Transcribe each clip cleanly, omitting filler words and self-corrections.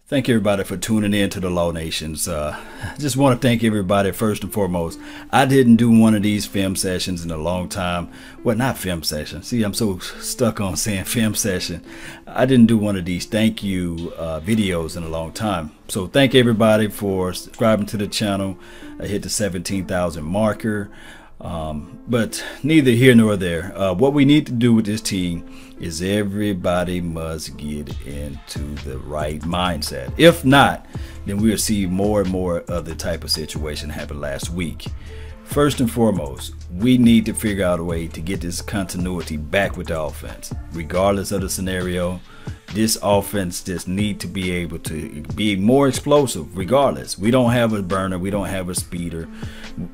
Thank you everybody for tuning in to the Law Nations. I just want to thank everybody first and foremost. I didn't do one of these film sessions in a long time. Well, not film session. See, I'm so stuck on saying film session. I didn't do one of these thank you videos in a long time. So thank everybody for subscribing to the channel. I hit the 17,000 marker. But neither here nor there. What we need to do with this team is everybody must get into the right mindset. If not, then we'll see more and more of the type of situation happened last week. First and foremost, we need to figure out a way to get this continuity back with the offense. Regardless of the scenario, this offense just need to be able to be more explosive regardless. We don't have a burner, we don't have a speeder.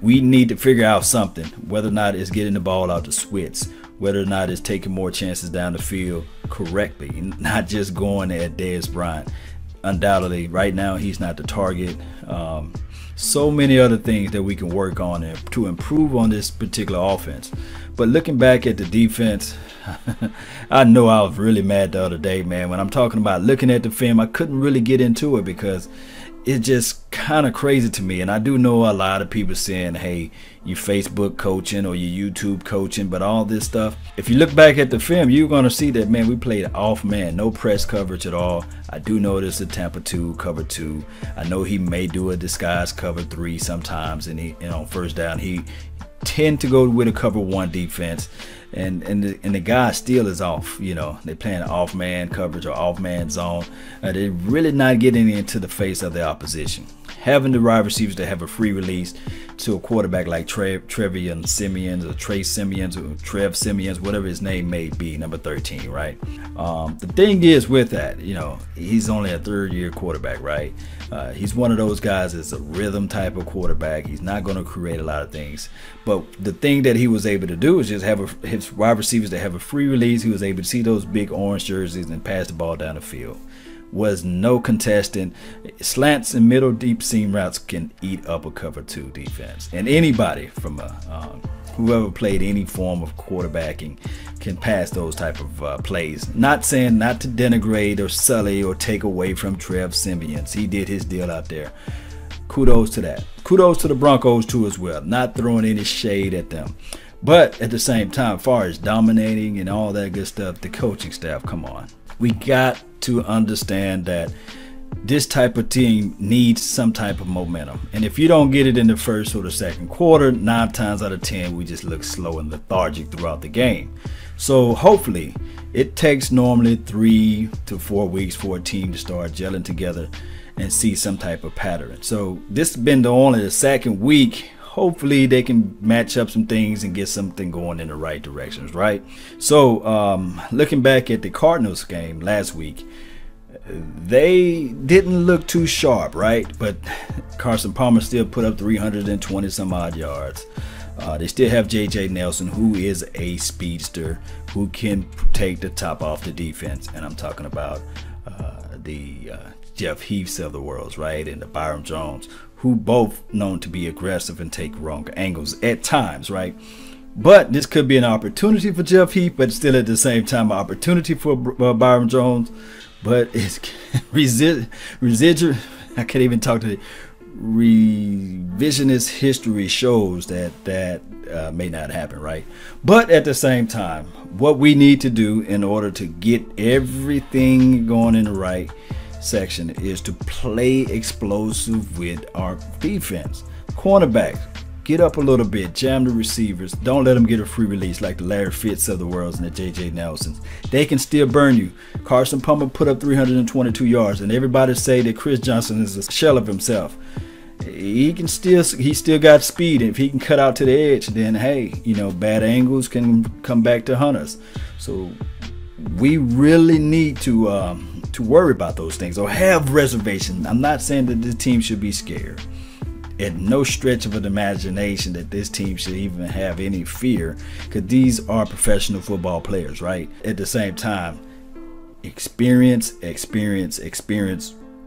We need to figure out something, whether or not it's getting the ball out to Switz, whether or not it's taking more chances down the field correctly, not just going at Dez Bryant. Undoubtedly, right now he's not the target. So many other things that we can work on to improve on this particular offense. But looking back at the defense, I know I was really mad the other day, man. When I'm talking about looking at the film, I couldn't really get into it because it's just kind of crazy to me. And I do know a lot of people saying, hey, you Facebook coaching or you YouTube coaching, but all this stuff, if you look back at the film, you're going to see that, man, we played off man, no press coverage at all. I do notice the Tampa 2 cover 2. I know he may do a disguise cover 3 sometimes, and he, on first down he tend to go with a cover 1 defense, and the guy still is off. They're playing off man coverage or off man zone. They're really not getting into the face of the opposition. Having the wide receivers to have a free release to a quarterback like Trevion Simeons or Trey Simeons or Trev Simeons, whatever his name may be, number 13, right? The thing is with that, he's only a third-year quarterback, right? He's one of those guys that's a rhythm type of quarterback. He's not going to create a lot of things. But the thing that he was able to do is just have his wide receivers to have a free release. He was able to see those big orange jerseys and pass the ball down the field. Was no contestant. Slants and middle deep seam routes can eat up a cover 2 defense. And anybody from whoever played any form of quarterbacking can pass those type of plays. Not saying not to denigrate or sully or take away from Trev Simeons. He did his deal out there. Kudos to that. Kudos to the Broncos too as well. Not throwing any shade at them. But at the same time, as far as dominating and all that good stuff, the coaching staff, come on. We got to understand that this type of team needs some type of momentum. And if you don't get it in the first or the second quarter, 9 times out of 10, we just look slow and lethargic throughout the game. So hopefully it takes normally 3 to 4 weeks for a team to start gelling together and see some type of pattern. So this has been only the second week. Hopefully they can match up some things and get something going in the right directions, right? So looking back at the Cardinals game last week, they didn't look too sharp, right? But Carson Palmer still put up 320 some odd yards. They still have J.J. Nelson, who is a speedster who can take the top off the defense. And I'm talking about the Jeff Heaths of the world, right? And the Byron Jones, who both known to be aggressive and take wrong angles at times, right? But this could be an opportunity for Jeff Heath, but still at the same time an opportunity for Byron Jones. But it's residual. I can't even talk to the revisionist history shows that may not happen, right? But at the same time, what we need to do in order to get everything going in the right section is to play explosive with our defense. Cornerbacks, get up a little bit, jam the receivers, don't let them get a free release like the Larry Fitz of the world and the J.J. Nelsons. They can still burn you. Carson Palmer put up 322 yards, and everybody say that Chris Johnson is a shell of himself. He still got speed, and if he can cut out to the edge, then hey, bad angles can come back to hunt us. So we really need to worry about those things or have reservations. I'm not saying that this team should be scared. At no stretch of an imagination that this team should even have any fear, because these are professional football players, right? At the same time, experience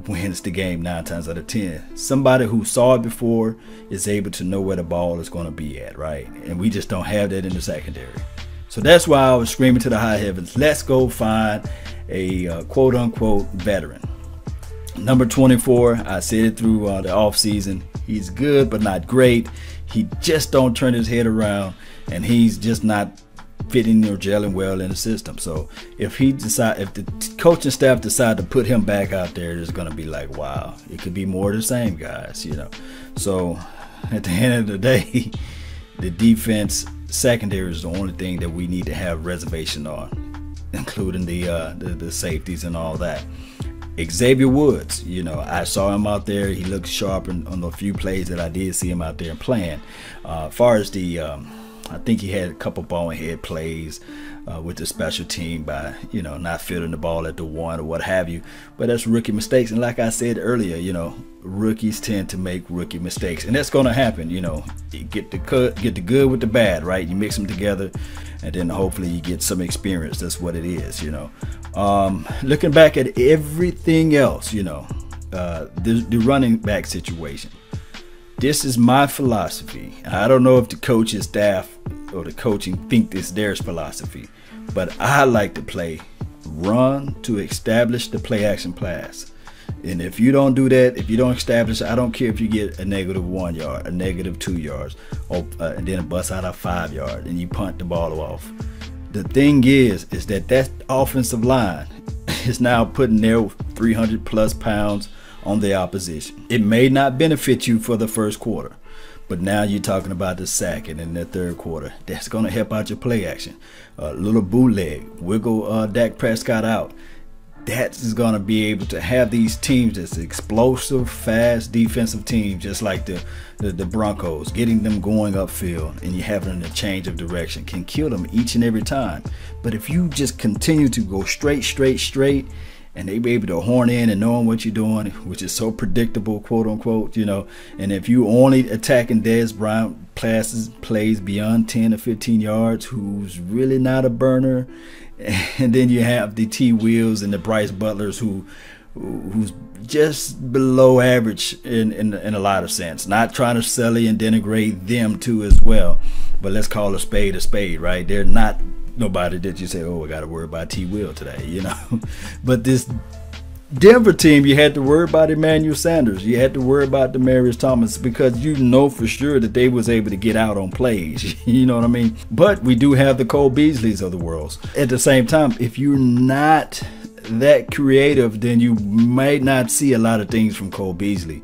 wins the game 9 times out of 10. Somebody who saw it before is able to know where the ball is going to be at, right? And we just don't have that in the secondary. So that's why I was screaming to the high heavens, let's go find a quote-unquote veteran. Number 24, I said it through the offseason. He's good, but not great. He just don't turn his head around, and he's just not fitting or gelling well in the system. So if the coaching staff decide to put him back out there, it's going to be like, wow, it could be more of the same, guys, you know. So at the end of the day, the defense secondary is the only thing that we need to have reservation on, including the safeties and all that. Xavier Woods, you know, I saw him out there. He looked sharp on the few plays that I did see him out there playing. As far as I think he had a couple bonehead plays with the special team by, you know, not fielding the ball at the one or what have you. But that's rookie mistakes. And like I said earlier, you know, rookies tend to make rookie mistakes. And that's going to happen, you know. You get the good with the bad, right? You mix them together, and then hopefully you get some experience. That's what it is, you know. Looking back at everything else, you know, the running back situation. This is my philosophy. I don't know if the coaching staff or the coaching think this is their philosophy, but I like to play run to establish the play action pass. And if you don't do that, if you don't establish, I don't care if you get a -1 yard, a -2 yards, or and then a bust out of 5 yard and you punt the ball off. The thing is that offensive line is now putting their 300 plus pounds on the opposition. It may not benefit you for the first quarter, but now you're talking about the second and the third quarter. That's going to help out your play action. Little bootleg, wiggle Dak Prescott out. That is going to be able to have these teams that's explosive, fast defensive teams, just like the Broncos, getting them going upfield and you having a change of direction can kill them each and every time. But if you just continue to go straight, and they be able to horn in and knowing what you're doing, which is so predictable, quote unquote, you know. And if you only attacking Dez Bryant plays beyond 10 or 15 yards, who's really not a burner, and then you have the T. Wills and the Bryce Butlers who's just below average in a lot of sense. Not trying to sully and denigrate them too as well, but let's call a spade, right? They're not nobody that you say, oh, I got to worry about T. Will today, you know. But this Denver team, you had to worry about Emmanuel Sanders. You had to worry about Demaryius Thomas because you know for sure that they was able to get out on plays. You know what I mean? But we do have the Cole Beasleys of the world. At the same time, if you're not that creative, then you might not see a lot of things from Cole Beasley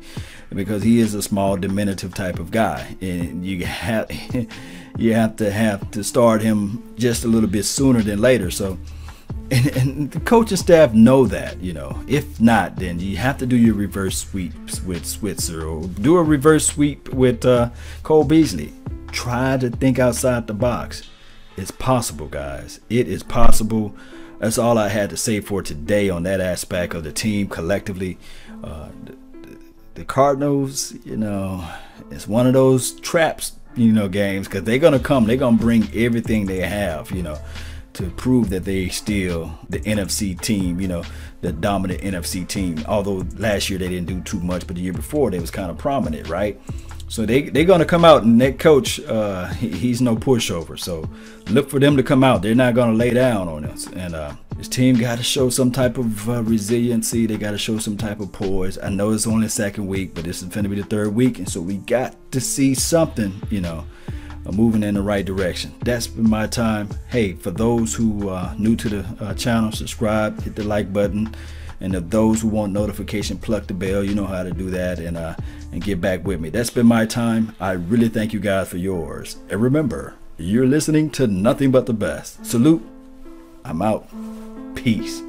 because he is a small, diminutive type of guy. And you have to start him just a little bit sooner than later. So, and the coaching staff know that, you know. If not, then you have to do your reverse sweeps with Switzer or do a reverse sweep with Cole Beasley. Try to think outside the box. It's possible, guys. It is possible. That's all I had to say for today on that aspect of the team collectively. The Cardinals, you know, it's one of those traps, you know, games, because they're gonna come, they're gonna bring everything they have, you know, to prove that they still the NFC team, you know, the dominant NFC team. Although last year they didn't do too much, but the year before they was kind of prominent, right? So they're gonna come out, and that coach, he's no pushover. So look for them to come out. They're not gonna lay down on us, and this team got to show some type of resiliency. They got to show some type of poise. I know it's only the second week, but this is going to be the third week, and so we got to see something, you know, moving in the right direction. That's been my time. Hey, for those who are new to the channel, subscribe, hit the like button, and of those who want notification, pluck the bell. You know how to do that, and get back with me. That's been my time. I really thank you guys for yours, and remember, you're listening to nothing but the best. Salute. I'm out. Peace.